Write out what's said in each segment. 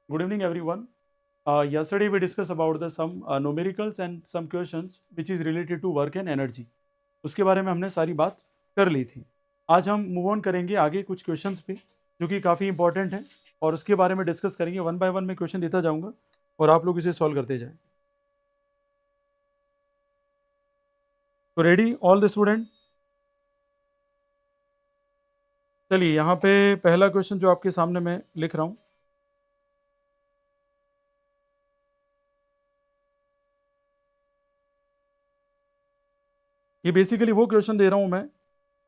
Good evening, everyone. Yesterday we discussed about the some numericals and some questions which is related to work and energy. उसके बारे में हमने सारी बात कर ली थी. आज हम मूव ऑन करेंगे आगे कुछ क्वेश्चंस पे जो कि काफ़ी इंपॉर्टेंट है और उसके बारे में डिस्कस करेंगे. वन बाय वन में क्वेश्चन देता जाऊंगा और आप लोग इसे सॉल्व करते जाएं. तो रेडी ऑल द स्टूडेंट. चलिए यहाँ पे पहला क्वेश्चन जो आपके सामने मैं लिख रहा हूँ. ये बेसिकली वो क्वेश्चन दे रहा हूँ मैं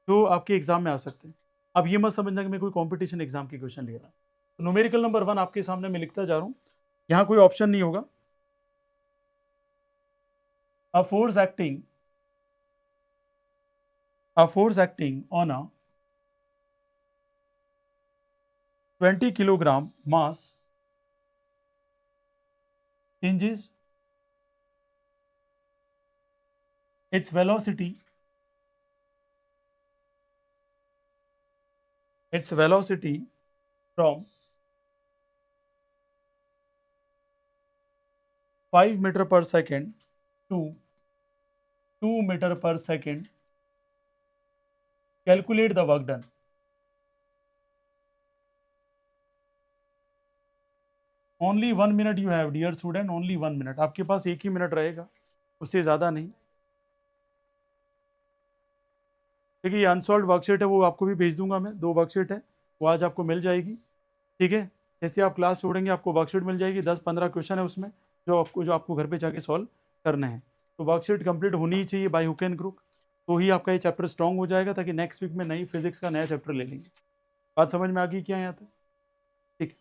जो आपके एग्जाम में आ सकते हैं. अब ये मत समझना कि मैं कोई कंपटीशन एग्जाम की क्वेश्चन ले रहा हूँ. तो न्यूमेरिकल नंबर 1 आपके सामने मैं लिखता जा रहा हूँ. यहाँ कोई ऑप्शन नहीं होगा. a force acting on a 20 kilogram mass hinges its velocity from 5 meter per second to 2 meter per second. Calculate the work done. Only 1 minute you have, dear student. Only 1 minute. आपके पास एक ही minute रहेगा, उससे ज़्यादा नहीं. देखिए ये unsolved worksheet है, वो आपको भी भेज दूंगा मैं. 2 वर्कशीट है, वो आज आपको मिल जाएगी. ठीक है. जैसे आप क्लास छोड़ेंगे आपको वर्कशीट मिल जाएगी. 10-15 क्वेश्चन है उसमें जो आपको घर पे जाके सॉल्व करने हैं. तो वर्कशीट कंप्लीट होनी ही चाहिए बाय हुक एंड क्रुक. तो ही आपका ये चैप्टर स्ट्रांग हो जाएगा, ताकि नेक्स्ट वीक में नई फिजिक्स का नया चैप्टर ले लेंगे. बात समझ में आ गई क्या यहाँ तक? ठीक.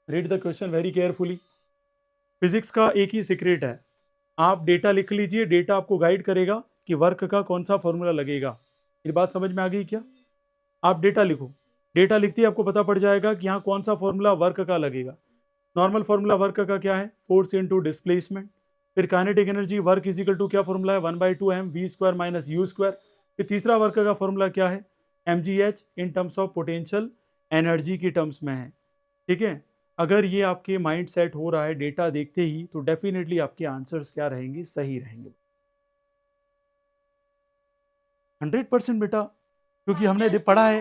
Read the question very carefully. Physics का एक ही सीक्रेट है, आप डेटा लिख लीजिए. डेटा आपको गाइड करेगा कि वर्क का कौन सा फॉर्मूला लगेगा. ये बात समझ में आ गई क्या? आप डेटा लिखो. डेटा लिखते ही आपको पता पड़ जाएगा कि यहाँ कौन सा फॉर्मूला वर्क का लगेगा. नॉर्मल फॉर्मूला वर्क का क्या है? Force into displacement. फिर kinetic energy work is equal to क्या फॉर्मूला है? 1/2 m v² माइनस u². फिर तीसरा वर्क का फॉर्मूला क्या है? mgh in terms of potential energy की टर्म्स में है. ठीक है. अगर ये आपके माइंड सेट हो रहा है डेटा देखते ही, तो डेफिनेटली आपके आंसर्स क्या रहेंगे? सही रहेंगे. 100% बेटा, क्योंकि हमने पढ़ा है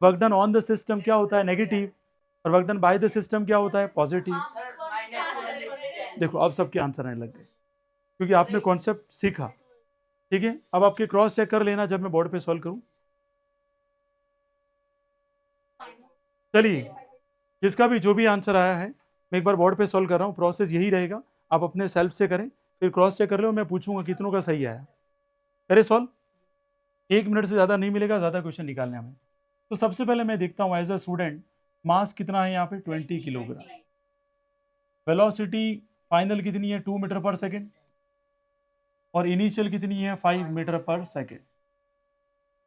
work done on the system क्या होता है? नेगेटिव. और work done by the system क्या होता है? पॉजिटिव. देखो अब सबके आंसर आने लग गए, क्योंकि आपने कॉन्सेप्ट सीखा. ठीक है. अब आपके क्रॉस चेक कर लेना जब मैं बोर्ड पे सॉल्व करूं. चलिए, जिसका भी जो भी आंसर आया है मैं एक बार बोर्ड पे सॉल्व कर रहा हूं. प्रोसेस यही रहेगा, आप अपने सेल्फ से करें, फिर क्रॉस चेक कर लो. मैं पूछूंगा कितनों का सही आया. करे सॉल्व. 1 मिनट से ज़्यादा नहीं मिलेगा, ज़्यादा क्वेश्चन निकालने हमें. तो सबसे पहले मैं देखता हूँ एज अ स्टूडेंट, मास कितना है यहाँ पे? 20 किलोग्राम. वेलोसिटी फाइनल कितनी है? 2 मीटर पर सेकेंड. और इनिशियल कितनी है? 5 मीटर पर सेकेंड.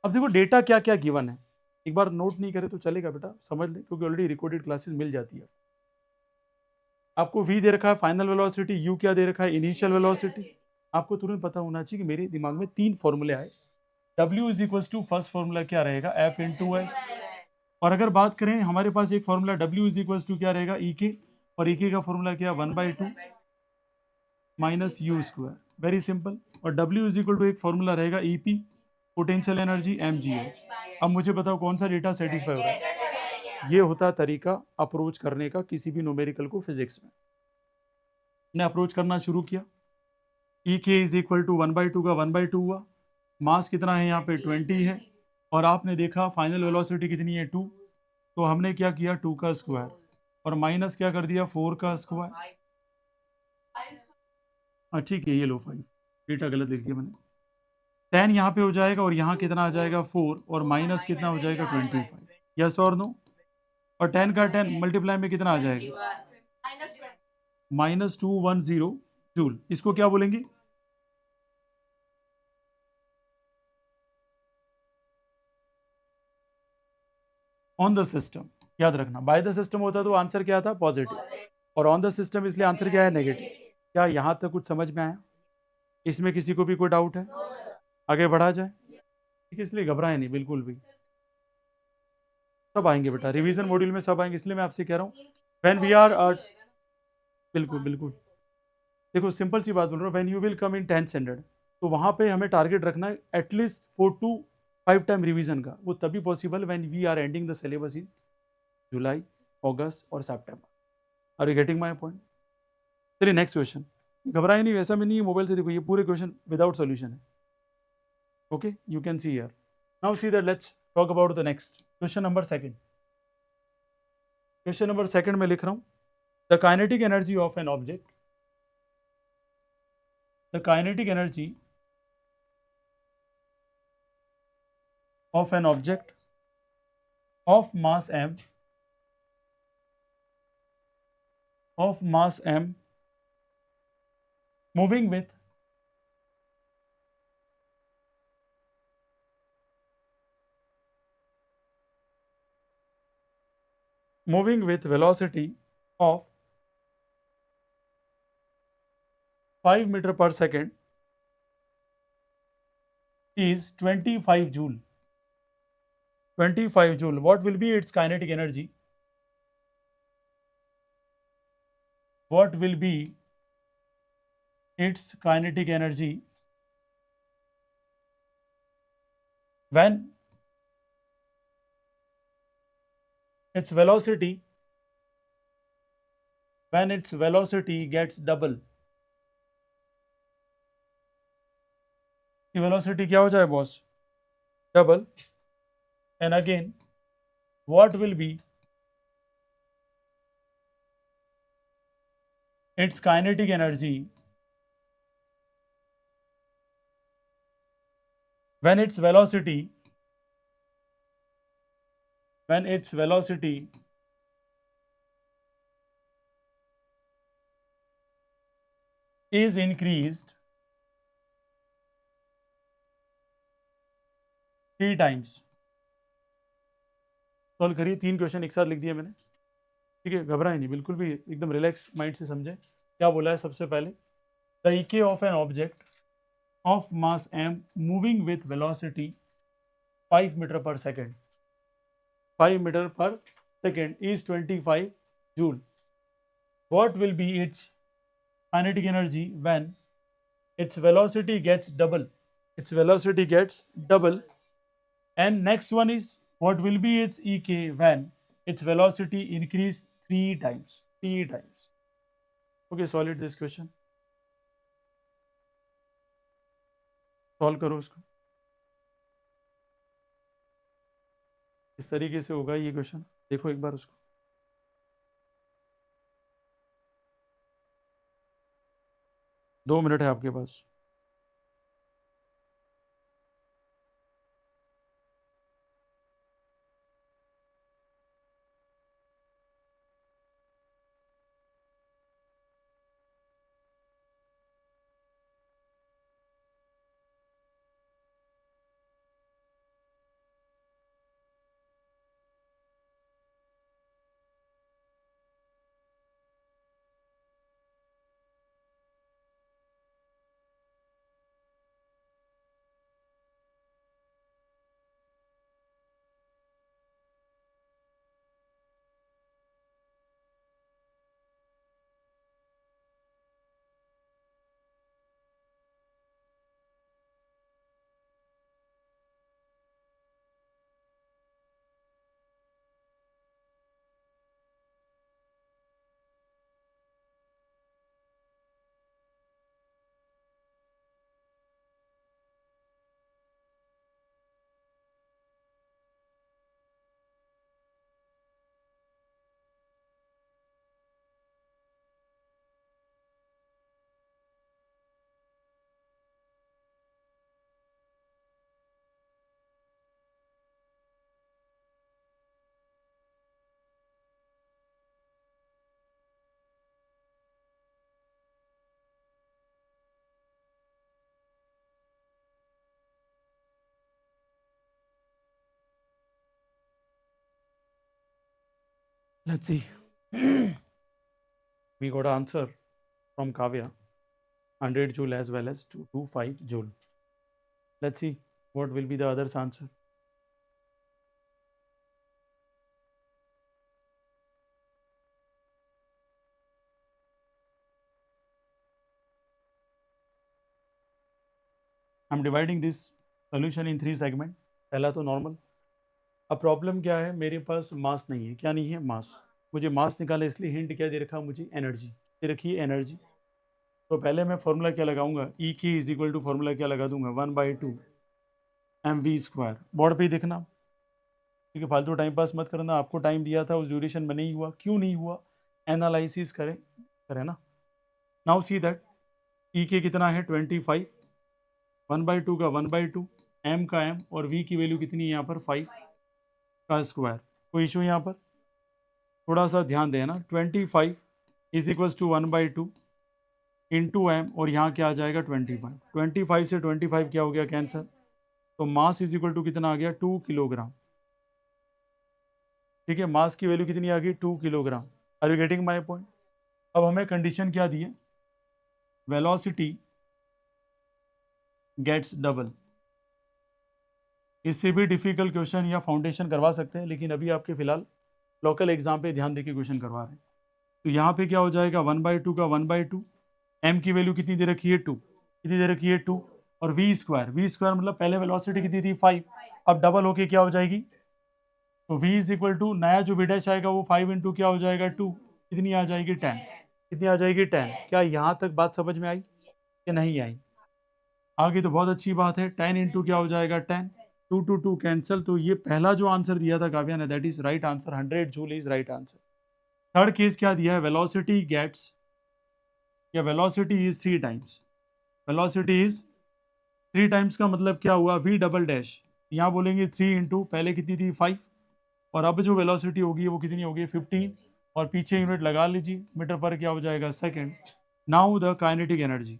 अब देखो डेटा क्या क्या गिवन है. एक बार नोट नहीं करे तो चलेगा बेटा, समझ ले, क्योंकि ऑलरेडी रिकॉर्डेड क्लासेस मिल जाती है. आपको v दे रखा है फाइनल वेलोसिटी, u क्या दे रखा है? Initial velocity. आपको तुरंत पता होना चाहिए कि मेरे दिमाग में 3 फॉर्मूले आए. w is equal to first formula क्या रहेगा? f into s. और अगर बात करें हमारे पास एक formula w is equal to क्या रहेगा? ई के. और ई के का फॉर्मूला क्या? 1/2 माइनस u². Very simple. और w इज इक्वल टू एक फॉर्मूला रहेगा E P, potential energy mgh. अब मुझे बताओ कौन सा डेटा सेटिस्फाई हो रहा है? ये होता है तरीका अप्रोच करने का किसी भी न्यूमेरिकल को फिजिक्स में. ने अप्रोच करना शुरू किया. ई के इज इक्वल टू 1/2 का 1/2 हुआ. मास कितना है यहाँ पे? 20 है. और आपने देखा फाइनल वेलोसिटी कितनी है? 2. तो हमने क्या किया? 2 का स्क्वायर. और माइनस क्या कर दिया? 4 का स्क्वायर. हाँ ठीक है, ये लो 5. डेटा गलत लिख दिया मैंने. 10 यहाँ पे हो जाएगा और यहाँ कितना आ जाएगा? 4. और माइनस कितना हो जाएगा? 25. यस और नो? और 10 का 10 मल्टीप्लाई में कितना आ जाएगा? -210 जूल. इसको क्या बोलेंगे? On the system. याद रखना, बाय द सिस्टम होता तो आंसर क्या था? पॉजिटिव. और ऑन द सिस्टम इसलिए आंसर क्या है? नेगेटिव. क्या यहाँ तक कुछ समझ में आया? इसमें किसी को भी कोई डाउट है? आगे बढ़ा जाए. ठीक है, इसलिए घबराएं नहीं बिल्कुल भी, सब आएंगे बेटा, रिवीजन मॉड्यूल में सब आएंगे, इसलिए मैं आपसे कह रहा हूँ व्हेन वी आर, बिल्कुल बिल्कुल। देखो सिंपल सी बात बोल रहा हूँ, when you will come in 10th standard, तो वहाँ पे हमें टारगेट रखना है एटलीस्ट 4 to 5 टाइम रिवीजन का। वो तभी possible when we are ending the syllabus in July, अगस्त और सितंबर। Are you getting my point? चलिए नेक्स्ट क्वेश्चन। घबराए नहीं, वैसा में नहीं है, मोबाइल से देखो, ये पूरे क्वेश्चन विदाउट सॉल्यूशन है। Okay, you can see here. Now see that, let's talk about the next question number second. Question number second में लिख रहा हूँ, the kinetic energy of an object, the kinetic energy of an object of mass m moving with velocity of 5 meter per second is 25 joule. 25 joule. What will be its kinetic energy? What will be its kinetic energy when its velocity gets double? The velocity क्या हो जाए boss? Double. And again, what will be its kinetic energy when its velocity is increased 3 times? Solve करिए, 3 question एक साथ लिख दिए मैंने, ठीक है, घबराए नहीं बिल्कुल भी, एकदम रिलैक्स माइंड से समझे क्या बोला है। सबसे पहले, the KE of an object of mass m moving with velocity 5 meter per second, 5 meter per second is 25 joule. What will be its kinetic energy when its velocity gets double? Its velocity gets double. And next one is, what will be its EK when its velocity increase 3 times? 3 times. Okay, solve it this question. Solve करो उसको, इस तरीके से होगा ये question, देखो एक बार उसको। 2 मिनट है आपके पास। Let's see. We got an answer from Kavya, 100 joule as well as 225 joule. Let's see What will be the others answer? I'm dividing this solution in 3 segment. पहला तो नॉर्मल. अब प्रॉब्लम क्या है, मेरे पास मास नहीं है. क्या नहीं है? मास. मुझे मास निकालना, इसलिए हिंट क्या दे रखा मुझे? एनर्जी दे रखी है, एनर्जी. तो पहले मैं फॉर्मूला क्या लगाऊंगा? ई की इज इक्वल टू फॉर्मूला क्या लगा दूंगा? 1/2 mv². बोर्ड पे ही देखना, ठीक है, फालतू टाइम पास मत करना. आपको टाइम दिया था, उस ड्यूरेशन में नहीं हुआ. क्यों नहीं हुआ? एनालिसिस करें, करें ना. नाउ सी दैट ई के कितना है? 25. 1/2 का 1/2, एम का एम, और वी की वैल्यू कितनी है यहाँ पर? 5 का स्क्वायर. कोई इशू यहाँ पर? थोड़ा सा ध्यान देना. 25 is equals to 1/2 into m, और यहाँ क्या आ जाएगा? 25. 25 से 25 क्या हो गया? कैंसर. तो मास इज इक्वल टू कितना आ गया? 2 किलोग्राम. ठीक है, मास की वैल्यू कितनी आ गई? 2 kilogram. Are you getting my point? अब हमें कंडीशन क्या दी है? Velocity gets double. इससे भी डिफिकल्ट क्वेश्चन या फाउंडेशन करवा सकते हैं, लेकिन अभी आपके फिलहाल लोकल एग्जाम पे ध्यान देके क्वेश्चन करवा रहे हैं. तो यहाँ पे क्या हो जाएगा? 1/2 का 1/2, एम की वैल्यू कितनी दे रखी है? 2. कितनी दे रखी है? 2. और वी स्क्वायर मतलब पहले वेलोसिटी कितनी थी? 5. अब डबल होके क्या हो जाएगी? तो v इज इक्वल टू, नया जो v डैश आएगा वो 5 इंटू क्या हो जाएगा? 2. कितनी आ जाएगी? 10. कितनी आ जाएगी? 10. क्या यहाँ तक बात समझ में आई कि नहीं आई? आगे तो बहुत अच्छी बात है. 10 इंटू क्या हो जाएगा? 10. 2 टू 2 कैंसिल. तो ये पहला जो आंसर दिया था काव्या ने, that is right answer. 100 joule is right answer. Third case क्या दिया है? वेलोसिटी गेट्स, या velocity is 3 times. Velocity is 3 times का मतलब क्या हुआ? v double dash. यहाँ बोलेंगे 3 इंटू, पहले कितनी थी? 5, और अब जो वेलोसिटी होगी वो कितनी होगी? 15, और पीछे यूनिट लगा लीजिए, मीटर पर क्या हो जाएगा? Second. Now the kinetic energy.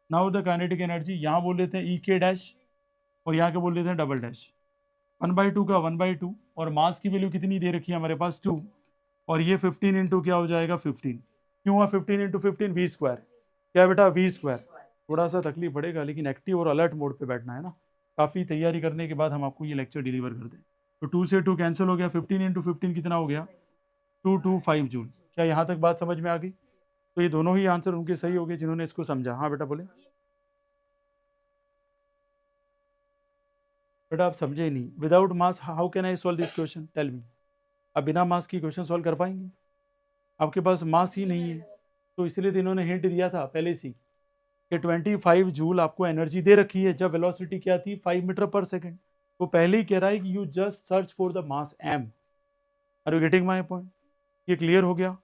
Now the kinetic energy, यहाँ बोल लेते हैं ई के डैश, और यहाँ के बोल लेते हैं डबल डैश. 1/2 का 1/2, और मास की वैल्यू कितनी दे रखी है हमारे पास? 2, और ये 15 इंटू क्या हो जाएगा? 15. क्यों हुआ 15 इंटू 15? We square. क्या बेटा? V square. थोड़ा सा तकलीफ पड़ेगा, लेकिन एक्टिव और अलर्ट मोड पे बैठना है ना. काफ़ी तैयारी करने के बाद हम आपको ये लेक्चर डिलीवर कर दें. तो 2 से 2 कैंसिल हो गया. 15 इंटू 15 कितना हो गया? 225 जूल. क्या यहाँ तक बात समझ में आ गई? तो ये दोनों ही आंसर उनके सही हो गए जिन्होंने इसको समझा. हाँ बेटा बोले. बेटा आप समझे ही नहीं. Without mass how can I solve this question? Tell me. अब बिना मास की क्वेश्चन सॉल्व कर पाएंगे? आपके पास मास ही नहीं है. तो इसलिए तो इन्होंने हिंट दिया था पहले से कि 25 जूल आपको एनर्जी दे रखी है, जब वेलोसिटी क्या थी? 5 मीटर पर सेकेंड. वो पहले ही कह रहा है कि you just search for the mass m. Are you getting my point? ये क्लियर हो गया?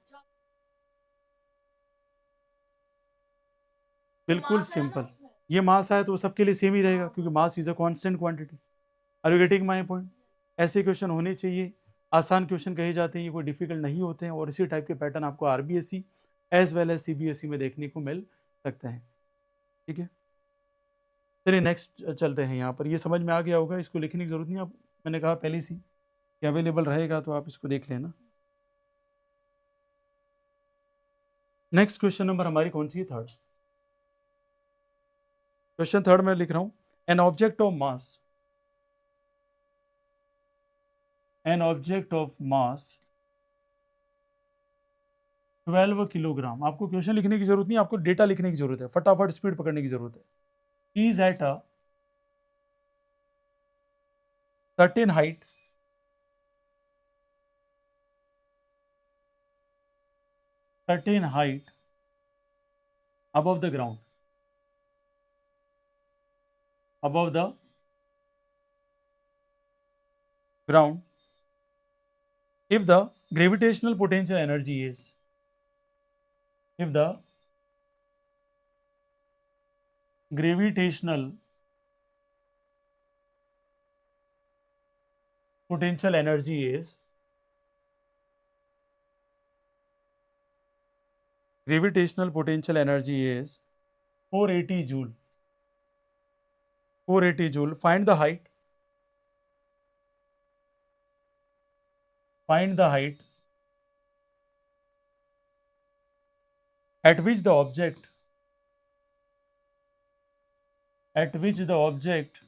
बिल्कुल सिंपल. ये मास आया तो सबके लिए सेम ही रहेगा, क्योंकि mass is a constant quantity. Are you getting my point? ऐसे क्वेश्चन होने चाहिए. आसान क्वेश्चन कहे जाते हैं, ये कोई डिफिकल्ट नहीं होते हैं, और इसी टाइप के पैटर्न आपको RBSE as well as CBSE में देखने को मिल सकते हैं. ठीक है, चलिए नेक्स्ट चलते हैं. यहाँ पर ये समझ में आ गया होगा, इसको लिखने की जरूरत नहीं. आप, मैंने कहा पहले से कि अवेलेबल रहेगा, तो आप इसको देख लेना. नेक्स्ट क्वेश्चन नंबर हमारी कौन सी है? थर्ड. क्वेश्चन थर्ड में लिख रहा हूँ. N object of mass, N object of mass 12 kilogram. आपको क्वेश्चन लिखने की जरूरत नहीं, आपको डेटा लिखने की जरूरत है. फटाफट स्पीड पकड़ने की जरूरत है. Is at a certain height, certain height above the ground, above the ground, if the gravitational potential energy is, if the gravitational potential energy is, gravitational potential energy is 480 joule, 480 joule. Find the height, find the height at which the object, at which the object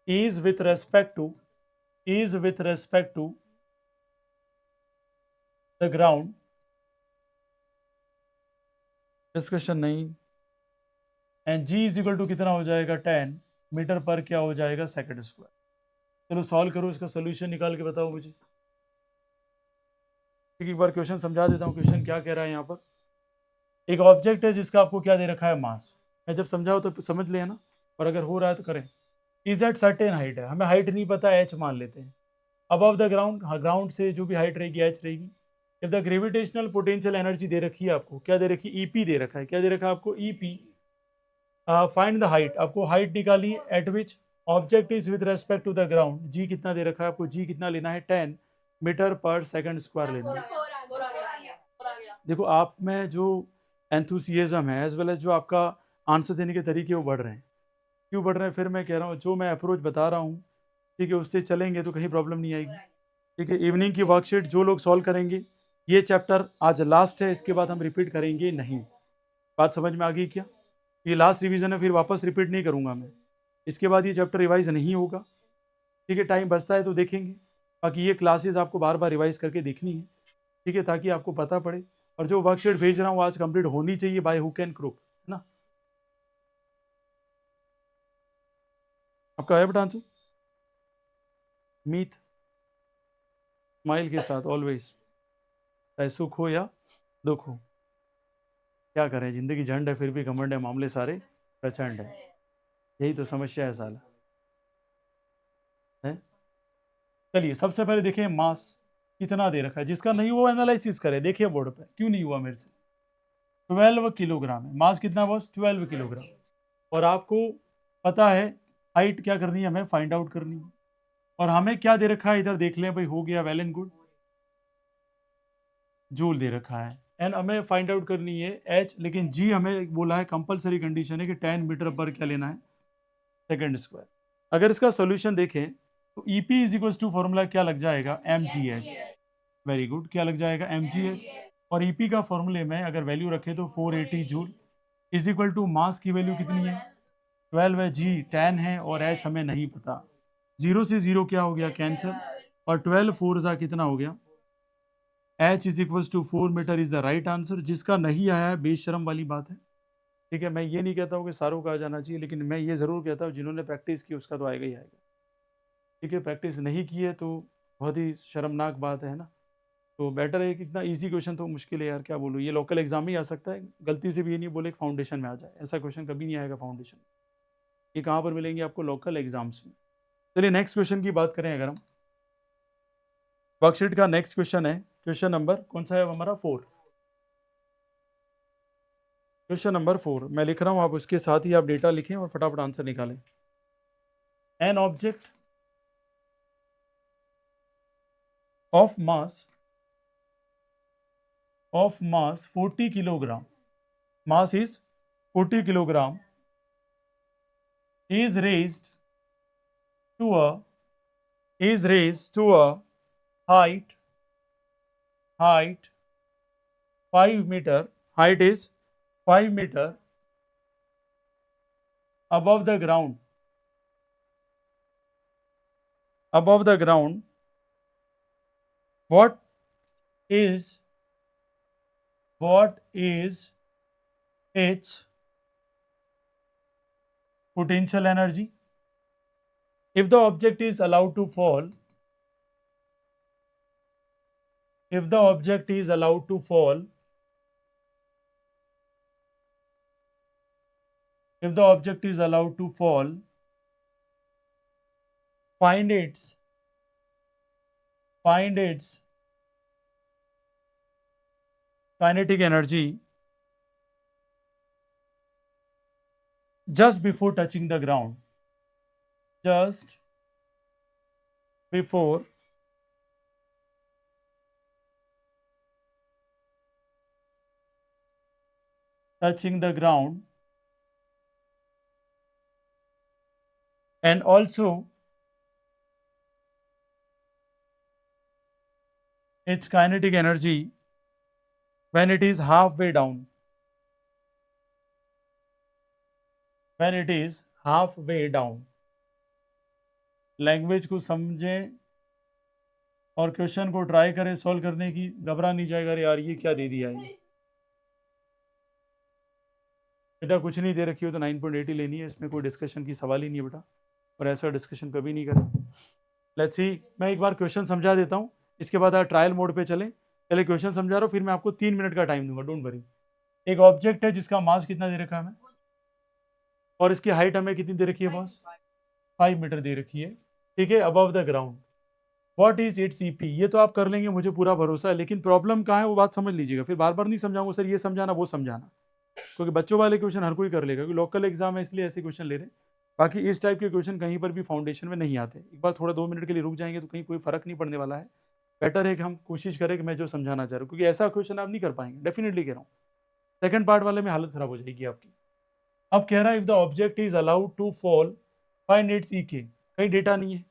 is with respect to the ground, discussion नहीं, and G is equal to कितना हो जाएगा 10 metre पर क्या हो जाएगा second square. चलो solve करो, इसका सोल्यूशन निकाल के बताओ मुझे। एक बार क्वेश्चन समझा देता हूँ, क्वेश्चन क्या कह रहा है यहाँ पर। एक ऑब्जेक्ट है जिसका आपको क्या दे रखा है, मास। मैं जब समझाऊँ तो समझ लिया ना, और अगर हो रहा है तो करें। इज एट सर्टेन हाइट है, हमें हाइट नहीं पता, एच मान लेते हैं। अबव द ग्राउंड, हाँ ग्राउंड से जो भी हाइट रहेगी एच रहेगी। If the gravitational potential energy दे रखी है आपको, क्या दे रखी है, ईपी दे रखा है। क्या दे रखा है आपको, ईपी। फाइंड द हाइट, आपको हाइट निकाली at which object is with respect to the ground. G कितना दे रखा है आपको, जी कितना लेना है, 10 मीटर पर सेकंड स्क्वायर लेना है। देखो आप में जो एंथुसियाज्म है एज वेल एज जो आपका आंसर देने के तरीके वो बढ़ रहे हैं। क्यों बढ़ रहे हैं, फिर मैं कह रहा हूँ जो मैं अप्रोच बता रहा हूँ, ठीक है, उससे चलेंगे तो कहीं प्रॉब्लम नहीं आएगी। ठीक है, इवनिंग की वर्कशीट जो लोग सॉल्व करेंगे, ये चैप्टर आज लास्ट है, इसके बाद हम रिपीट करेंगे नहीं। बात समझ में आ गई क्या? ये लास्ट रिवीजन है, फिर वापस रिपीट नहीं करूंगा मैं। इसके बाद ये चैप्टर रिवाइज नहीं होगा। ठीक है, टाइम बचता है तो देखेंगे, बाकी ये क्लासेस आपको बार बार रिवाइज करके देखनी है। ठीक है, ताकि आपको पता पड़े। और जो वर्कशीट भेज रहा हूँ आज कंप्लीट होनी चाहिए बाय हुक एंड क्रुक, है ना। आपका है बेटा आंसर, मीत स्माइल के साथ ऑलवेज, चाहे सुख हो या दुख हो। क्या करें, जिंदगी झंड है फिर भी घमंड है, मामले सारे प्रचंड है। यही तो समस्या है साला है। चलिए सबसे पहले देखें मास कितना दे रखा है, जिसका नहीं हुआ एनालिसिस करें। देखिए बोर्ड पे, क्यों नहीं हुआ मेरे से। 12 किलोग्राम है मास, कितना बॉस, 12 किलोग्राम। और आपको पता है हाइट क्या करनी है, हमें फाइंड आउट करनी है। और हमें क्या दे रखा है, इधर देख लें भाई, हो गया वेल एंड गुड, जूल दे रखा है। एंड हमें फाइंड आउट करनी है एच, लेकिन जी हमें बोला है कंपलसरी कंडीशन है कि 10 मीटर पर क्या लेना है, सेकंड स्क्वायर। अगर इसका सोल्यूशन देखें तो E P is equal to formula क्या लग जाएगा, m g h. Very good, क्या लग जाएगा, एम जी एच। और ईपी का फॉर्मूले में अगर वैल्यू रखे तो 480 joule is equal to mass की वैल्यू कितनी है, 12 है, जी 10 है, और एच हमें नहीं पता। जीरो से जीरो क्या हो गया, कैंसर। और 12 फोर जा कितना हो गया, h is equal to 4 meter is the right answer. जिसका नहीं आया है बेशरम वाली बात है। ठीक है, मैं ये नहीं कहता हूँ कि सारों का आ जाना चाहिए, लेकिन मैं ये ज़रूर कहता हूँ जिन्होंने प्रैक्टिस की उसका तो आएगा ही आएगा। ठीक है, प्रैक्टिस नहीं की है तो बहुत ही शर्मनाक बात है ना। तो बेटर है कि इतना इजी क्वेश्चन तो मुश्किल है यार, क्या बोलूँ, ये लोकल एग्जाम ही आ सकता है। गलती से भी ये नहीं बोले कि फाउंडेशन में आ जाए, ऐसा क्वेश्चन कभी नहीं आएगा फाउंडेशन। ये कहाँ पर मिलेंगे आपको, लोकल एग्जाम्स में। चलिए नेक्स्ट क्वेश्चन की बात करें अगर हम, वर्कशीट का नेक्स्ट क्वेश्चन है, क्वेश्चन नंबर कौन सा है हमारा, 4। क्वेश्चन नंबर 4 मैं लिख रहा हूँ, आप उसके साथ ही आप डेटा लिखें और फटाफट आंसर निकालें। N object of mass 40 kilogram, mass is 40 kilogram, is raised to a height 5 meter, height is 5 meter above the ground, what is its potential energy? If the object is allowed to fall, if the object is allowed to fall, find its kinetic energy just before touching the ground, just before touching the ground, and also its kinetic energy when it is halfway down, when it is halfway down. Language को समझें और question को try करें solve करने की, घबरा नहीं जाएगा अरे यार ये क्या दे दिया है। बेटा कुछ नहीं दे रखी हो तो 9.8 ही लेनी है, इसमें कोई डिस्कशन की सवाल ही नहीं है बेटा, और ऐसा डिस्कशन कभी नहीं करें। लेट्स सी, मैं एक बार क्वेश्चन समझा देता हूँ, इसके बाद आप ट्रायल मोड पे चलें। पहले क्वेश्चन समझा रहा हूँ, फिर मैं आपको 3 मिनट का टाइम दूंगा, डोंट वरी। एक ऑब्जेक्ट है जिसका मास कितना दे रखा है हमें, और इसकी हाइट हमें कितनी दे रखी है बॉस, 5 मीटर दे रखी है, ठीक है, above the ground. What is it's EP, ये तो आप कर लेंगे, मुझे पूरा भरोसा है, लेकिन प्रॉब्लम कहाँ है वो बात समझ लीजिएगा, फिर बार बार नहीं समझाऊंगा सर ये समझाना वो समझाना, क्योंकि बच्चों वाले क्वेश्चन हर कोई कर लेगा, क्योंकि लोकल एग्जाम है इसलिए ऐसे क्वेश्चन ले रहे हैं। बाकी इस टाइप के क्वेश्चन कहीं पर भी फाउंडेशन में नहीं आते, एक बार थोड़ा 2 मिनट के लिए रुक जाएंगे तो कहीं कोई फर्क नहीं पड़ने वाला है। बेटर है कि हम कोशिश करें कि मैं जो समझाना चाह रहा हूँ, क्योंकि ऐसा क्वेश्चन आप नहीं कर पाएंगे, डेफिनेटली कह रहा हूँ। सेकंड पार्ट वाले में हालत खराब हो जाएगी आपकी। अब कह रहा है if the object is allowed to fall find its E K, कहीं डेटा नहीं है,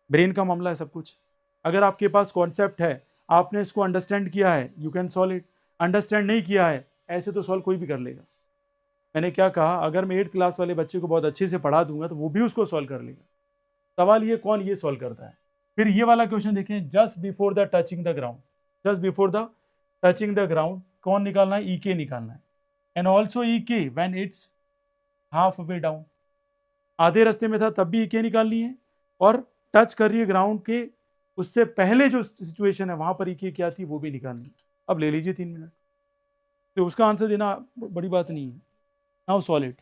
ब्रेन का मामला है सब कुछ। अगर आपके पास कॉन्सेप्ट है, आपने इसको अंडरस्टैंड किया है, you can solve it. Understand नहीं किया है, ऐसे तो सॉल्व कोई भी कर लेगा। मैंने क्या कहा, अगर मैं 8th क्लास वाले बच्चे को बहुत अच्छे से पढ़ा दूंगा तो वो भी उसको सॉल्व कर लेगा। सवाल ये कौन ये सॉल्व करता है। फिर ये वाला क्वेश्चन देखें, just before the touching the ground, just before the touching the ground कौन निकालना है, ई के निकालना है। एंड ऑल्सो ई के when it's half way down, आधे रास्ते में था तब भी ई के निकालनी है, और टच कर रही है ग्राउंड के उससे पहले जो सिचुएशन है वहां पर ई के क्या थी वो भी निकालनी है। अब ले लीजिए 3 मिनट, तो उसका आंसर देना बड़ी बात नहीं है। Now solve it.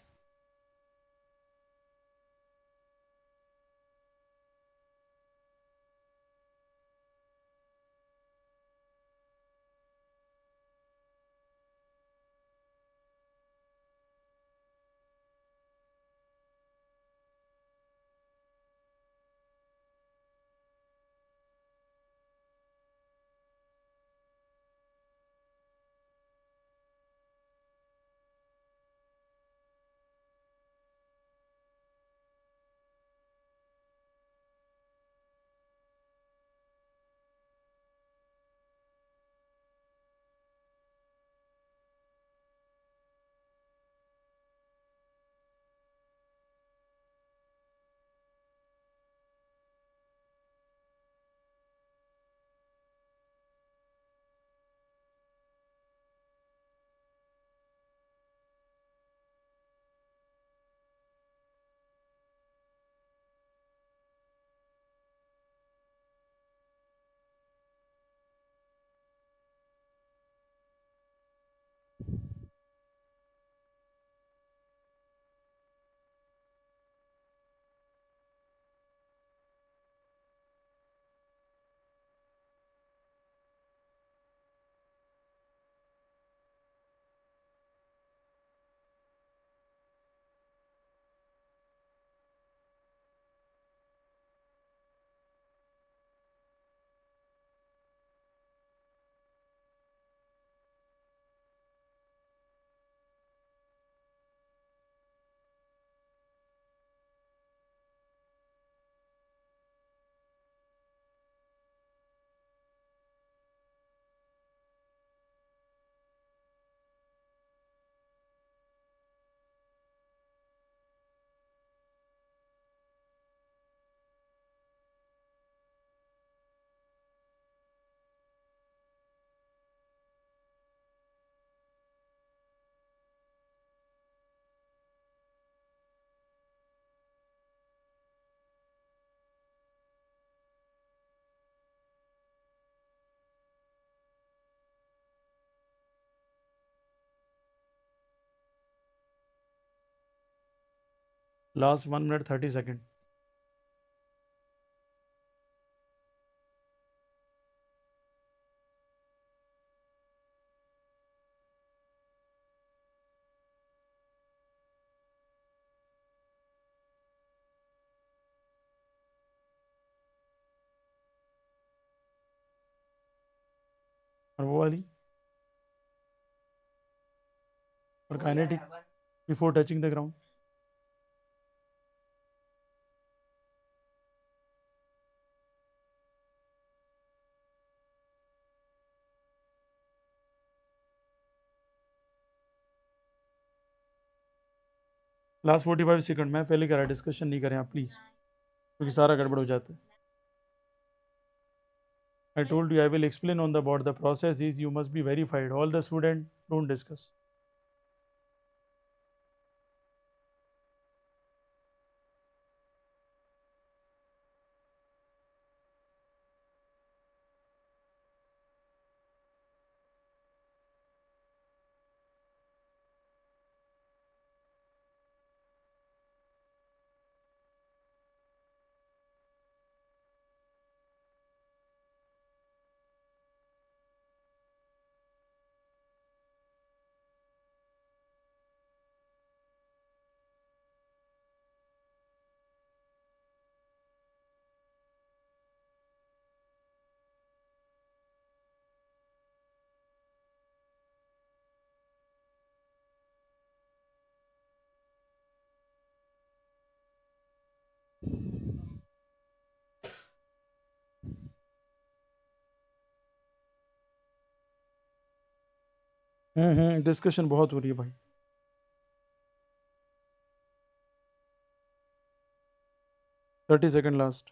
Last 1 minute 30 second. और वो वाली, और kinetic before touching the ground. Last 45 second, मैं पहले करा, डिस्कशन नहीं करें आप प्लीज, क्योंकि सारा गड़बड़ हो जाता है. I told you I will explain on the board. The process is you must be verified. All the student don't discuss. Discussion बहुत हो रही है भाई. 30 सेकंड लास्ट.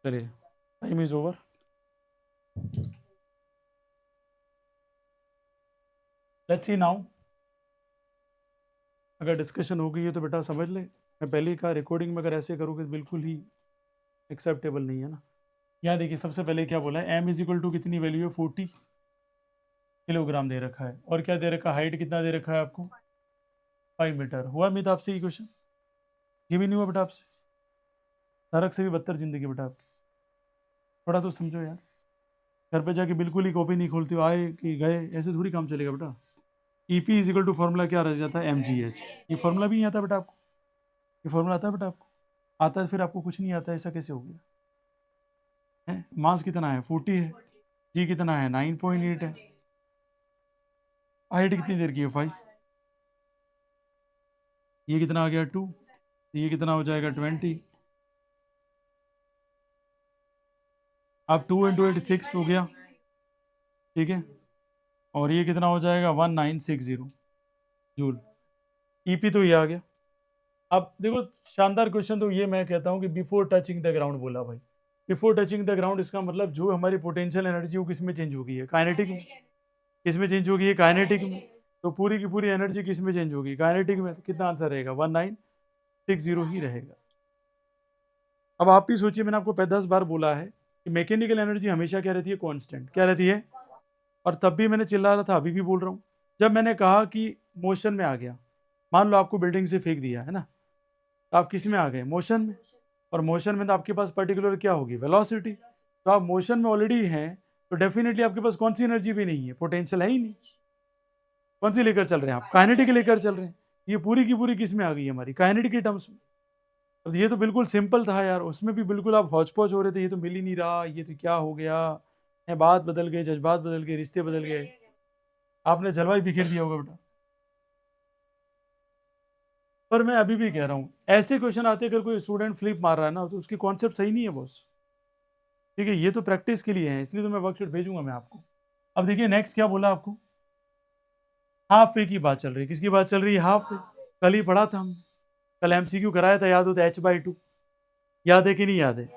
चलिए, time is over. Let's see now. अगर डिस्कशन हो गई है तो बेटा समझ ले, मैं पहले ही कहा रिकॉर्डिंग में अगर ऐसे करोगे तो बिल्कुल ही एक्सेप्टेबल नहीं है ना. यहाँ देखिए सबसे पहले क्या बोला है, एम इज इक्वल टू कितनी वैल्यू है, 40 किलोग्राम दे रखा है. और क्या दे रखा है, हाइट कितना दे रखा है आपको, 5 मीटर. हुआ मित आपसे ये क्वेश्चन? ये भी नहीं हुआ बेटा आपसे? नरक से भी बदतर जिंदगी बेटा आपकी. थोड़ा तो समझो यार. घर पे जाके बिल्कुल ही कॉपी नहीं खोलते हो, आए कि गए, ऐसे थोड़ी काम चलेगा बेटा. E P is equal to formula क्या रह जाता है, एम जी एच. ये फॉर्मूला भी नहीं आता बेटा आपको? ये फॉर्मूला आता है बेटा आपको? आता है, फिर आपको कुछ नहीं आता, ऐसा कैसे हो गया है? मास कितना है, 40 है. जी कितना है, 9.8 है. हाइट कितनी देर की है, 5. ये कितना आ गया, 2. ये कितना हो जाएगा, 20. अब 2 इंटू 8 6 हो गया, ठीक है. और ये कितना हो जाएगा, 1960 जूल. ईपी तो ये आ गया. अब देखो शानदार क्वेश्चन. तो ये मैं कहता हूँ कि बिफोर टचिंग द ग्राउंड बोला भाई. बिफोर टचिंग द ग्राउंड, इसका मतलब जो हमारी पोटेंशियल एनर्जी वो किस में चेंज हो गई है, काइनेटिक में. किस में चेंज हो गई है, काइनेटिक में. तो पूरी की पूरी एनर्जी किस में चेंज होगी, काइनेटिक में. तो कितना आंसर रहेगा, 1960 ही रहेगा. अब आप भी सोचिए, मैंने आपको 10 बार बोला है कि मैकेनिकल एनर्जी हमेशा क्या रहती है, कांस्टेंट. क्या रहती है? और तब भी मैंने चिल्ला रहा था, अभी भी बोल रहा हूँ. जब मैंने कहा कि मोशन में आ गया, मान लो आपको बिल्डिंग से फेंक दिया है ना, तो आप किस में आ गए, मोशन में. और मोशन में तो आपके पास पर्टिकुलर क्या होगी, वेलोसिटी. तो आप मोशन में ऑलरेडी हैं, तो डेफिनेटली आपके पास कौन सी एनर्जी भी नहीं है, पोटेंशियल है ही नहीं. कौन सी लेकर चल रहे हैं आप, काइनेटिक लेकर चल रहे हैं. ये पूरी की पूरी किस में आ गई हमारी, काइनेटिक के टर्म्स में. अब ये तो बिल्कुल सिंपल था यार, उसमें भी बिल्कुल आप हौच पौच हो रहे थे, ये तो मिल ही नहीं रहा, ये तो क्या हो गया है. बात बदल गए, जज्बात बदल गए, रिश्ते बदल गए. आपने जलवा बिखेर दिया होगा बेटा. पर मैं अभी भी कह रहा हूँ, ऐसे क्वेश्चन आते हैं, अगर कोई स्टूडेंट फ्लिप मार रहा है ना, तो उसकी कॉन्सेप्ट सही नहीं है बॉस. ठीक है, ये तो प्रैक्टिस के लिए है, इसलिए तो मैं वर्कशीट भेजूंगा मैं आपको. अब देखिए नेक्स्ट क्या बोला आपको, हाफ वे की बात चल रही है. किसकी बात चल रही है, हाफ वे. कल ही पढ़ा था हम, कल एमसीक्यू कराया था, याद हो तो h/2. याद है कि नहीं याद है?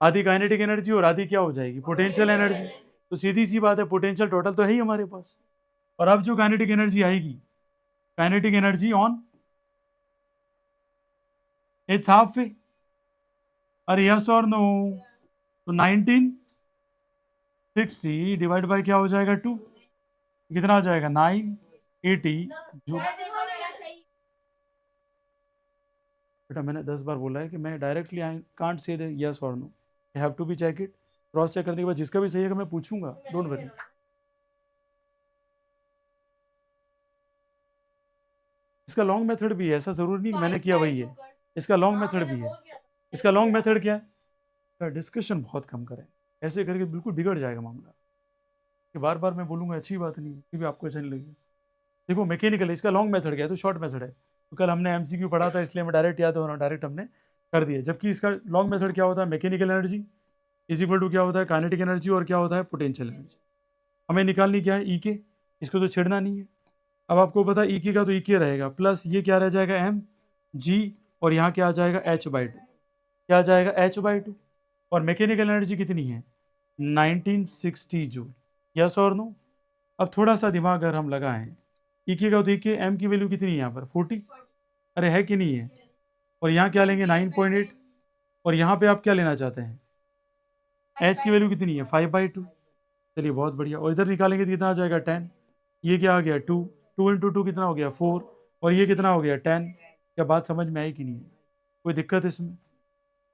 आधी काइनेटिक एनर्जी और आधी क्या हो जाएगी, पोटेंशियल एनर्जी. तो सीधी सी बात है, पोटेंशियल टोटल तो है ही हमारे पास. और अब जो काइनेटिक एनर्जी आएगी, kinetic energy on it's half way. अरे यस और नो? तो 1960 डिवाइड बाय क्या हो जाएगा, 2. कितना आ जाएगा, 980 जूल. बेटा मैंने 10 बार बोला है कि मैं directly I can't say the yes और no. I have to be check it. Cross check करने के बाद जिसका भी सही है मैं पूछूंगा, डोंट वरी. इसका लॉन्ग मेथड भी है, ऐसा ज़रूरी नहीं कि मैंने किया वही है, इसका लॉन्ग मेथड भी है। इसका लॉन्ग मेथड क्या है? डिस्कशन बहुत कम करें, ऐसे करके बिल्कुल बिगड़ जाएगा मामला। कि बार बार मैं बोलूँगा अच्छी बात नहीं है, क्योंकि आपको अच्छा नहीं लगेगा। देखो मैकेनिकल है, इसका लॉन्ग मेथड क्या है, तो शॉर्ट मेथड है। तो कल हमने एमसीक्यू पढ़ा था, इसलिए हमें डायरेक्ट याद हो रहा, डायरेक्ट हमने कर दिया। जबकि इसका लॉन्ग मेथड क्या होता है? Mechanical energy is equal to क्या होता है? काइनेटिक एनर्जी, और क्या होता है? Potential energy. हमें निकालनी क्या है? ई के, इसको तो छेड़ना नहीं है। अब आपको पता है ई के का, तो ई के रहेगा प्लस ये क्या रह जाएगा? एम जी, और यहाँ क्या आ जाएगा? h/2। क्या आ जाएगा? h/2। और मैकेनिकल एनर्जी कितनी है? 1960 जूल। यस और नो? अब थोड़ा सा दिमाग अगर हम लगाएं, ई के का तो ई के, एम की वैल्यू कितनी है यहाँ पर? 40। अरे है कि नहीं है? और यहाँ क्या लेंगे? 9.8। और यहाँ पे आप क्या लेना चाहते हैं? एच की वैल्यू कितनी है? 5/2। चलिए बहुत बढ़िया। और इधर निकालेंगे तो कितना आ जाएगा? 10। ये क्या आ गया? 2। 2 × 2 कितना हो गया? 4। और ये कितना हो गया? 10। क्या बात समझ में आई कि नहीं है? कोई दिक्कत इसमें?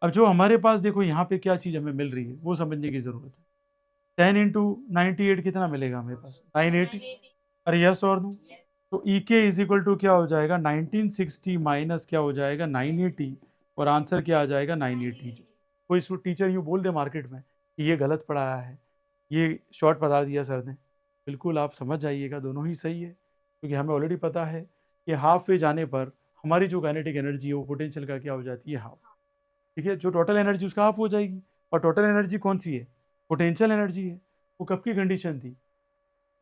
अब जो हमारे पास देखो यहाँ पे क्या चीज़ हमें मिल रही है, वो समझने की ज़रूरत है। 10 × 98 कितना मिलेगा हमें पास? 980। अरे यस और नो? तो ई के इज इक्वल टू क्या हो जाएगा? 1960 माइनस क्या हो जाएगा? 980। और आंसर क्या आ जाएगा? 980। कोई टीचर यूँ बोल दे मार्केट में कि ये गलत पढ़ाया है, ये शॉर्ट बता दिया सर ने, बिल्कुल आप समझ जाइएगा दोनों ही सही है। क्योंकि हमें ऑलरेडी पता है कि हाफ वे जाने पर हमारी जो काइनेटिक एनर्जी है वो पोटेंशियल का क्या हो जाती है? हाफ। ठीक है, जो टोटल एनर्जी उसका हाफ हो जाएगी। और टोटल एनर्जी कौन सी है? पोटेंशियल एनर्जी है। वो कब की कंडीशन थी?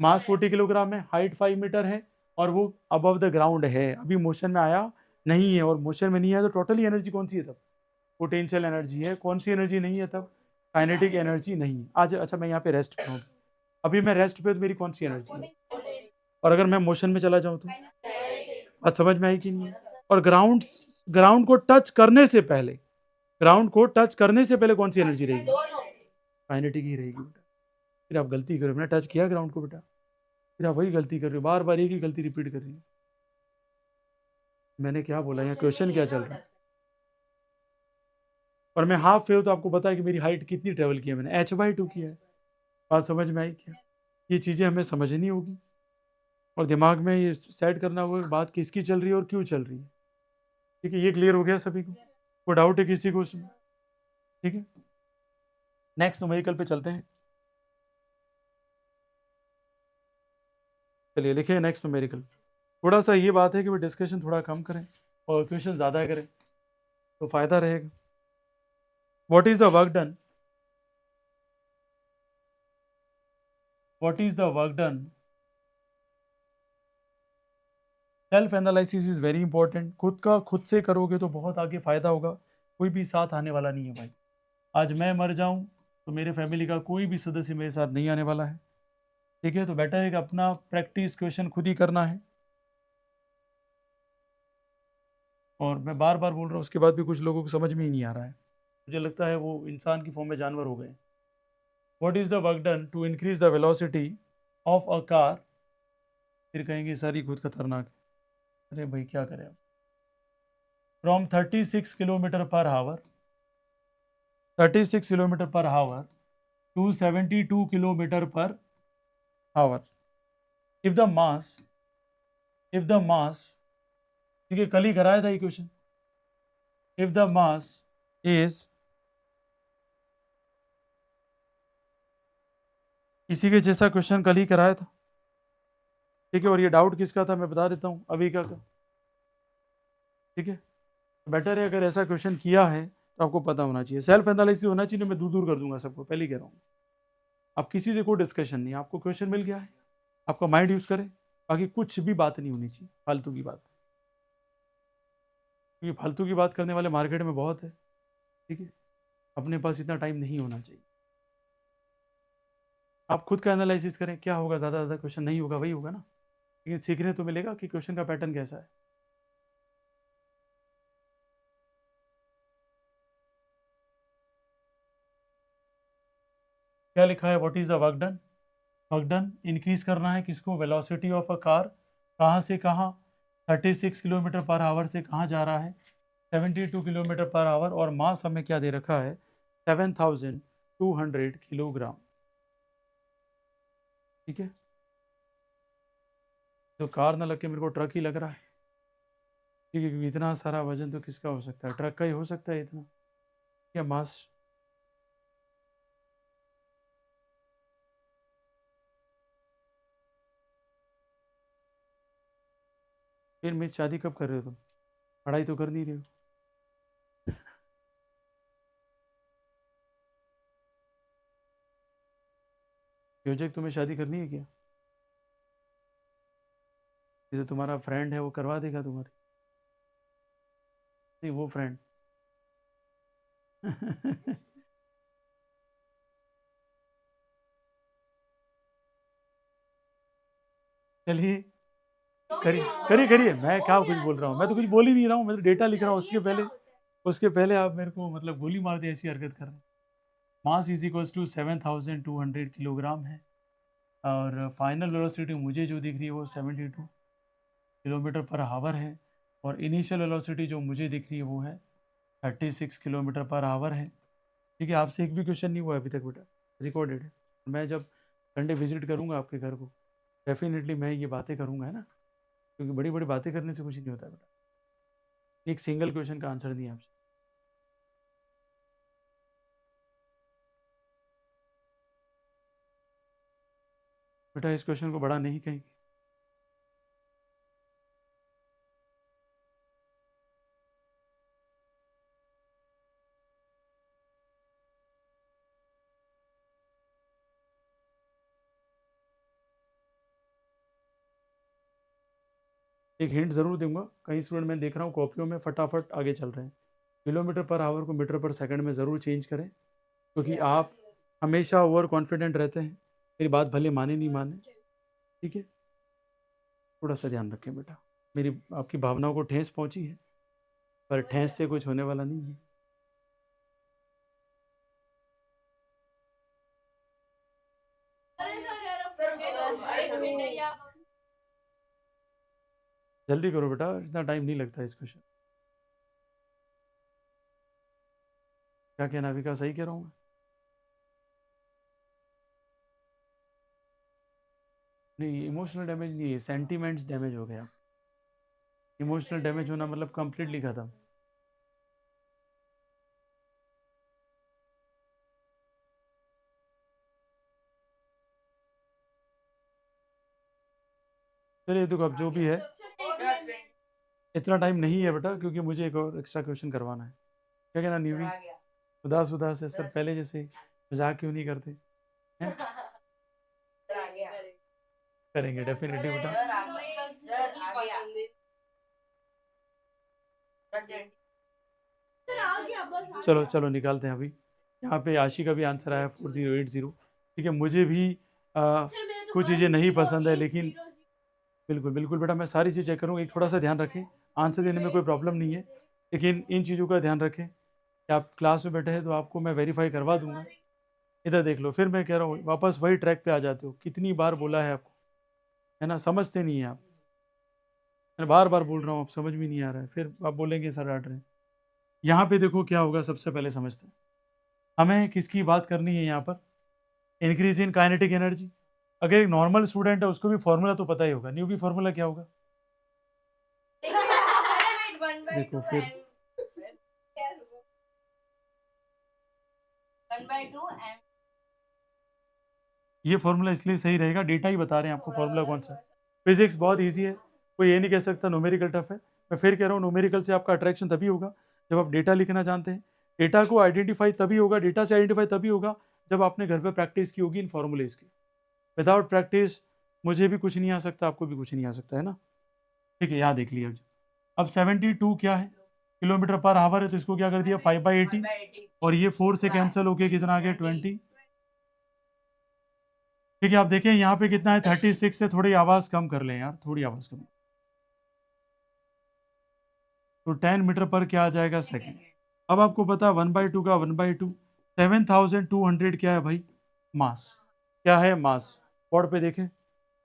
मास 40 किलोग्राम है, हाइट 5 मीटर है, और वो अबव द ग्राउंड है, अभी मोशन में आया नहीं है। और मोशन में नहीं है तो टोटली एनर्जी कौन सी है तब? पोटेंशियल एनर्जी है। कौन सी एनर्जी नहीं है तब? काइनेटिक एनर्जी नहीं है। आज अच्छा मैं यहाँ पे रेस्ट पे हूँ, अभी मैं रेस्ट पे, तो मेरी कौन सी एनर्जी है? और अगर मैं मोशन में चला जाऊँ तो? बात समझ में आई कि नहीं? और ग्राउंड को टच करने से पहले, ग्राउंड को टच करने से पहले कौन सी एनर्जी रहेगी? काइनेटिक ही रहेगी बेटा। फिर आप गलती करो, मैंने टच किया ग्राउंड को बेटा, फिर आप वही गलती कर रहे हो, बार बार एक ही गलती रिपीट कर रही है। मैंने क्या बोला? यहाँ क्वेश्चन क्या चल रहा है? और मैं हाफ फेव, तो आपको पता है कि मेरी हाइट कितनी ट्रेवल की है मैंने? h/2 किया है। बात समझ में आई क्या? ये चीज़ें हमें समझनी होगी और दिमाग में ये सेट करना होगा कि बात किसकी चल रही है और क्यों चल रही है। ठीक है, ये क्लियर हो गया सभी को? कोई डाउट है किसी को उसमें? ठीक है, नेक्स्ट न्यूमेरिकल पे चलते हैं। चलिए लिखे नेक्स्ट न्यूमेरिकल। थोड़ा सा ये बात है कि वो डिस्कशन थोड़ा कम करें और क्वेश्चन ज़्यादा करें तो फ़ायदा रहेगा। What is the work done? What is the work done? Self analysis is very important. खुद का खुद से करोगे तो बहुत आगे फ़ायदा होगा। कोई भी साथ आने वाला नहीं है भाई। आज मैं मर जाऊं तो मेरे फैमिली का कोई भी सदस्य मेरे साथ नहीं आने वाला है। ठीक है, तो बेटर है कि अपना प्रैक्टिस क्वेश्चन खुद ही करना है। और मैं बार बार बोल रहा हूँ, उसके बाद भी कुछ लोगों को समझ में ही नहीं आ रहा है। मुझे लगता है वो इंसान की फॉर्म में जानवर हो गए। What is the work done to increase the velocity of a car? फिर कहेंगे सर ये खुद खतरनाक है। अरे भाई क्या करें अब? From 36 kilometer per hour, 36 kilometer per hour to 72 kilometer per hour. If the mass, if the mass, ठीक है कल ही कराया था ये question. If the mass is, इसी के जैसा क्वेश्चन कल ही कराया था। ठीक है, और ये डाउट किसका था मैं बता देता हूँ, अभी का। ठीक है, बेटर है अगर ऐसा क्वेश्चन किया है तो आपको पता होना चाहिए, सेल्फ एनालिसिस होना चाहिए। मैं दूर दूर कर दूंगा सबको, पहले ही कह रहा हूँ। आप किसी से कोई डिस्कशन नहीं, आपको क्वेश्चन मिल गया है, आपका माइंड यूज करें। बाकी कुछ भी बात नहीं होनी चाहिए फालतू की बात, क्योंकि फालतू की बात करने वाले मार्केट में बहुत है। ठीक है, अपने पास इतना टाइम नहीं होना चाहिए। आप खुद का एनालिसिस करें, क्या होगा? ज़्यादा ज़्यादा क्वेश्चन नहीं होगा, वही होगा ना। लेकिन सीखने तो मिलेगा कि क्वेश्चन का पैटर्न कैसा है। क्या लिखा है? What is the work done? Work done increase करना है किसको? Velocity of a car. कहाँ से कहाँ? 36 किलोमीटर पर आवर से कहाँ जा रहा है? 72 किलोमीटर पर आवर। और मास हमें क्या दे रखा है? 7200 किलोग्राम। ठीक है, तो कार ना लग के मेरे को ट्रक ही लग रहा है। ठीक है, क्योंकि इतना सारा वजन तो किसका हो सकता है, ट्रक का ही हो सकता है इतना, क्या मास। फिर मेरी शादी कब कर रहे हो तुम, पढ़ाई तो कर नहीं रहे हो। योजक तुम्हें शादी करनी है क्या, ये तो तुम्हारा फ्रेंड है वो करवा देगा तुम्हारी, नहीं वो फ्रेंड। चलिए करिए करिए करिए, मैं क्या कुछ बोल रहा हूँ, मैं तो कुछ बोल ही नहीं रहा हूँ, मैं तो डेटा लिख रहा हूँ। उसके पहले आप मेरे को मतलब गोली मार दे ऐसी हरकत कर रहे हैं। Mass is equals to 7200 kilogram है, और फाइनल वेलोसिटी मुझे जो दिख रही है वो 72 किलोमीटर पर हावर है, और इनिशियल वेलोसिटी जो मुझे दिख रही है वो है 36 किलोमीटर पर आवर है। ठीक है, आपसे एक भी क्वेश्चन नहीं हुआ अभी तक बेटा, रिकॉर्डेड है। मैं जब संडे विजिट करूंगा आपके घर को, डेफिनेटली मैं ये बातें करूंगा, है ना, क्योंकि बड़ी बड़ी बातें करने से कुछ नहीं होता बेटा। एक सिंगल क्वेश्चन का आंसर नहीं आपसे। बेटा इस क्वेश्चन को बड़ा नहीं कहेंगे। एक हिंट ज़रूर दूंगा, कई स्टूडेंट मैं देख रहा हूँ कॉपियों में फटाफट आगे चल रहे हैं। किलोमीटर पर आवर को मीटर पर सेकंड में ज़रूर चेंज करें, क्योंकि आप हमेशा ओवर कॉन्फिडेंट रहते हैं, मेरी बात भले माने नहीं माने। ठीक है, थोड़ा सा ध्यान रखें बेटा, मेरी आपकी भावनाओं को ठेस पहुंची है, पर ठेस से कुछ होने वाला नहीं है। जल्दी करो बेटा, इतना टाइम नहीं लगता इस क्वेश्चन। क्या कहना नाविका, सही कह रहा हूँ मैं। नहीं, इमोशनल डैमेज नहीं है, सेंटीमेंट्स डैमेज हो गया। इमोशनल डैमेज होना मतलब कंप्लीटली खत्म। चलिए देखो, अब जो भी है, इतना टाइम नहीं है बेटा, क्योंकि मुझे एक और एक्स्ट्रा क्वेश्चन करवाना है। क्या कहना न्यूरी, उदास उदास है सर, पहले जैसे मजाक क्यों नहीं करते हैं? करेंगे डेफिनेटली बेटा। चलो चलो निकालते हैं अभी। यहाँ पे आशी का भी आंसर आया 4080। ठीक है, मुझे भी कुछ चीज़ें नहीं पसंद है, लेकिन बिल्कुल बिल्कुल बेटा, मैं सारी चीज़ चेक करूँगा। एक थोड़ा सा ध्यान रखें, आंसर देने में कोई प्रॉब्लम नहीं है, लेकिन इन चीज़ों का ध्यान रखें कि आप क्लास में बैठे हैं तो आपको मैं वेरीफाई करवा दूंगा। इधर देख लो, फिर मैं कह रहा हूँ वापस वही ट्रैक पे आ जाते हो, कितनी बार बोला है आपको, है ना, समझते नहीं है आप। मैं बार बार बोल रहा हूँ, आप समझ में नहीं आ रहा है, फिर आप बोलेंगे सर डांट रहे हैं। यहाँ पे देखो क्या होगा, सबसे पहले समझते हैं हमें किसकी बात करनी है यहाँ पर, इंक्रीज इन काइनेटिक एनर्जी। अगर एक नॉर्मल स्टूडेंट है उसको भी फॉर्मूला तो पता ही होगा, न्यू भी फॉर्मूला क्या होगा, देखो फिर ये फॉर्मूला इसलिए सही रहेगा, डेटा ही बता रहे हैं आपको फॉर्मूला कौन सा है। फिजिक्स बहुत ईजी है, कोई ये नहीं कह सकता न्यूमेरिकल टफ है। मैं फिर कह रहा हूँ, न्यूमेरिकल से आपका अट्रैक्शन तभी होगा जब आप डेटा लिखना जानते हैं। डेटा को आइडेंटिफाई तभी होगा, डेटा से आइडेंटिफाई तभी होगा जब आपने घर पर प्रैक्टिस की होगी इन फॉर्मूलेज की। विदाउट प्रैक्टिस मुझे भी कुछ नहीं आ सकता, आपको भी कुछ नहीं आ सकता, है ना। ठीक है, यहाँ देख लिया। अब 72 क्या है, किलोमीटर पर आवर है, तो इसको क्या कर दिया 5/80, और ये 4 से कैंसिल होके कितना आ गया 20। ठीक है, आप देखें यहाँ पे कितना है 36 से, थोड़ी आवाज़ कम कर लें यार, थोड़ी आवाज़ कम, तो 10 मीटर पर क्या आ जाएगा सेकंड। अब आपको पता 1/2 का 1/2, 7200 क्या है भाई, मास। क्या है मास, बोर्ड पे देखें,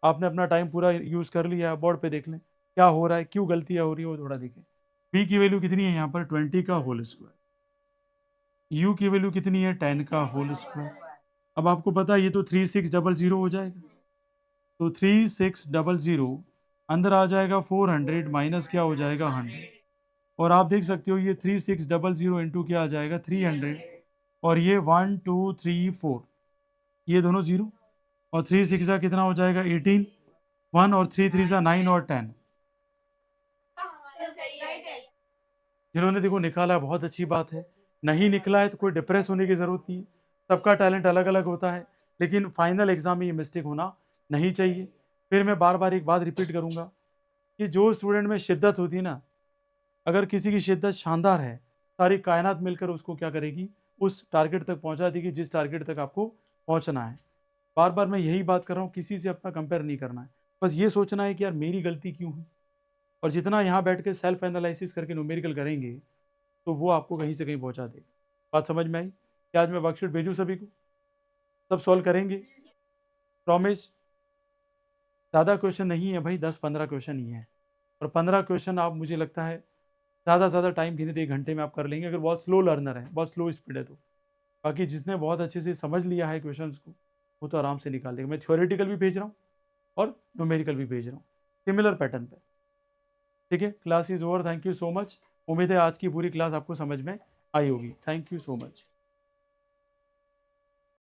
आपने अपना टाइम पूरा यूज़ कर लिया, बोर्ड पे देख लें क्या हो रहा है, क्यों गलतियाँ हो रही है वो थोड़ा देखें। पी की वैल्यू कितनी है यहाँ पर 20 का होल स्क्वायर, यू की वैल्यू कितनी है 10 का होल स्क्वायर। अब आपको पता है ये तो 3600 हो जाएगा, तो 3600 अंदर आ जाएगा 400 माइनस क्या हो जाएगा 100। और आप देख सकते हो ये 3600 इंटू क्या आ जाएगा 300, और ये 1 2 3 4, ये दोनों जीरो, और 3 6 कितना हो जाएगा 18, 1 और 3 3 9 और 10। जिन्होंने देखो निकाला बहुत अच्छी बात है, नहीं निकला है तो कोई डिप्रेस होने की ज़रूरत नहीं है, सबका टैलेंट अलग अलग होता है, लेकिन फाइनल एग्जाम में ये मिस्टेक होना नहीं चाहिए। फिर मैं बार बार एक बात रिपीट करूंगा कि जो स्टूडेंट में शिद्दत होती है ना, अगर किसी की शिद्दत शानदार है, सारी कायनात मिलकर उसको क्या करेगी, उस टारगेट तक पहुंचा देगी जिस टारगेट तक आपको पहुंचना है। बार बार मैं यही बात कर रहा हूँ, किसी से अपना कंपेयर नहीं करना है, बस ये सोचना है कि यार मेरी गलती क्यों हुई, और जितना यहाँ बैठ के सेल्फ एनालिसिस करके न्यूमेरिकल करेंगे तो वो आपको कहीं से कहीं पहुंचा देगा। बात समझ में आई? क्या आज मैं वर्कशीट भेजूँ सभी को, सब सॉल्व करेंगे? प्रॉमिस? ज़्यादा क्वेश्चन नहीं है भाई, 10-15 क्वेश्चन ही है, और 15 क्वेश्चन आप, मुझे लगता है ज़्यादा से ज़्यादा टाइम गिने तो 1 घंटे में आप कर लेंगे, अगर बहुत स्लो लर्नर है, बहुत स्लो स्पीड है तो। बाकी जिसने बहुत अच्छे से समझ लिया है क्वेश्चंस को, वो तो आराम से निकाल देगा। मैं थ्योरेटिकल भी भेज रहा हूँ और न्यूमेरिकल भी भेज रहा हूँ, सिमिलर पैटर्न पे। ठीक है, class is over, thank you so much. उम्मीद है आज की पूरी क्लास आपको समझ में आई होगी। Thank you so much.